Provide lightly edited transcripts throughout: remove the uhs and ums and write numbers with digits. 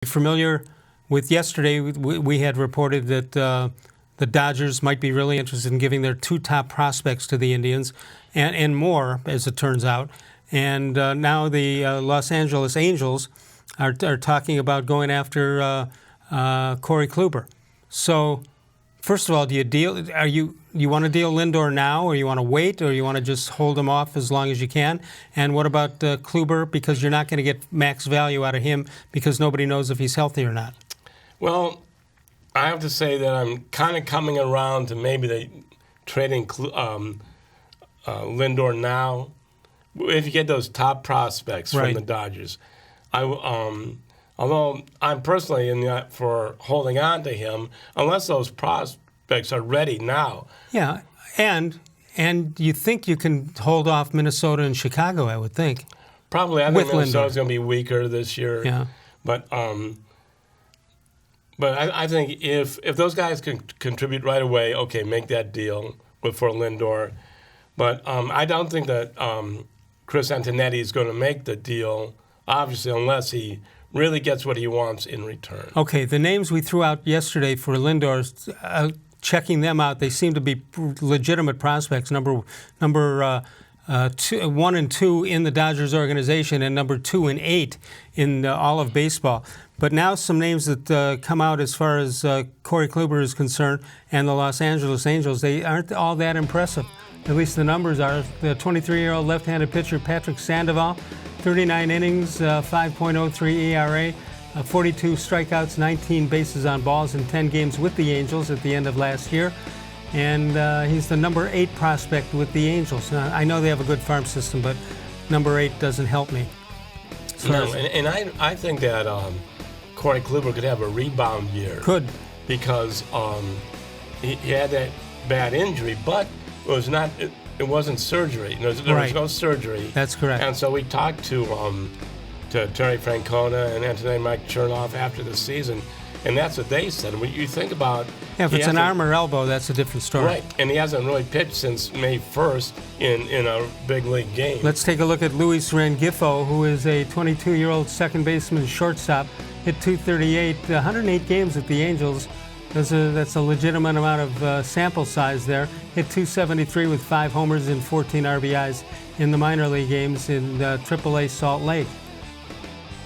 Familiar with yesterday, we had reported that the Dodgers might be really interested in giving their two top prospects to the Indians, and more, as it turns out. And now the Los Angeles Angels are talking about going after Corey-Kluber. So, first of all, do you want to deal Lindor now, or you want to wait, or you want to just hold him off as long as you can? And what about Kluber? Because you're not going to get max value out of him because nobody knows if he's healthy or not. Well, I have to say that I'm kind of coming around to maybe they trading Lindor now. If you get those top prospects from the Dodgers, although I'm personally for holding on to him, unless those prospects are ready now. Yeah, and you think you can hold off Minnesota and Chicago, I would think. Probably. I think Minnesota's going to be weaker this year. Yeah. But I think if those guys can contribute right away, okay, make that deal for Lindor. But I don't think that Chris Antonetti is going to make the deal, obviously, unless he really gets what he wants in return. Okay, the names we threw out yesterday for Lindor, checking them out, they seem to be legitimate prospects. Number 1 and 2 in the Dodgers organization, and number 2 and 8 in all of baseball. But now some names that come out as far as Corey-Kluber is concerned and the Los Angeles Angels, they aren't all that impressive. At least the numbers are. The 23-year-old left-handed pitcher Patrick-Sandoval, 39 innings, 5.03 ERA, 42 strikeouts, 19 bases on balls in 10 games with the Angels at the end of last year. And he's the number 8 prospect with the Angels. Now, I know they have a good farm system, but number 8 doesn't help me. No, and I think that Corey-Kluber could have a rebound year. Could. Because he had that bad injury, but it wasn't surgery. There was no surgery. That's correct. And so we talked to Terry Francona and Anthony Mike Chernoff after the season, and that's what they said. When you think about if it's an arm or elbow, that's a different story. Right, and he hasn't really pitched since May 1st in a big league game. Let's take a look at Luis-Rengifo, who is a 22-year-old second baseman shortstop, hit .238, 108 games with the Angels. That's a legitimate amount of sample size there. Hit .273 with 5 homers and 14 RBIs in the minor league games in AAA Salt Lake.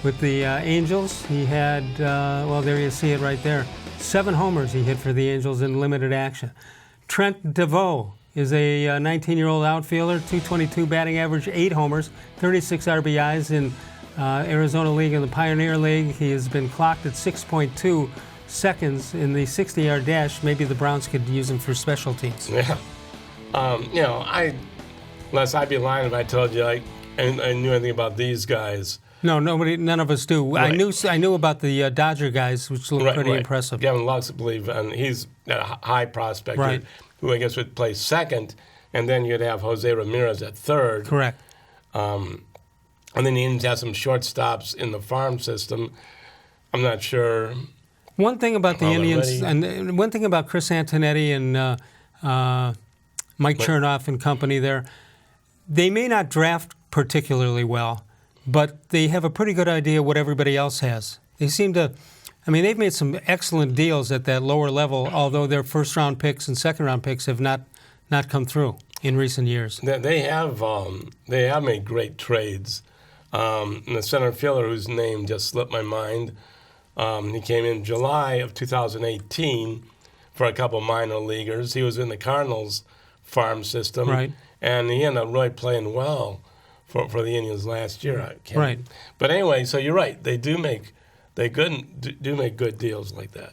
With the Angels, he had, there you see it right there, 7 homers he hit for the Angels in limited action. Trent-Deveaux is a 19-year-old outfielder, .222 batting average, 8 homers, 36 RBIs in Arizona League and the Pioneer League. He has been clocked at 6.2 seconds in the 60-yard dash. Maybe the Browns could use him for special teams. Yeah. Unless I'd be lying if I told you I knew anything about these guys. No, none of us do. Right. I knew about the Dodger guys, which look pretty impressive. Gavin Lux, I believe, and he's a high prospect who I guess would play second, and then you'd have Jose Ramirez at third. Correct. And then the Indians have some shortstops in the farm system. I'm not sure. One thing about the Indians, and one thing about Chris Antonetti and Mike Chernoff and company there, they may not draft particularly well, but they have a pretty good idea what everybody else has. They seem to, they've made some excellent deals at that lower level, although their first-round picks and second-round picks have not come through in recent years. They have made great trades. And the center fielder whose name just slipped my mind, he came in July of 2018 for a couple minor leaguers. He was in the Cardinals farm system, and he ended up really playing well for the Indians last year. But anyway, so you're right. They do make good deals like that.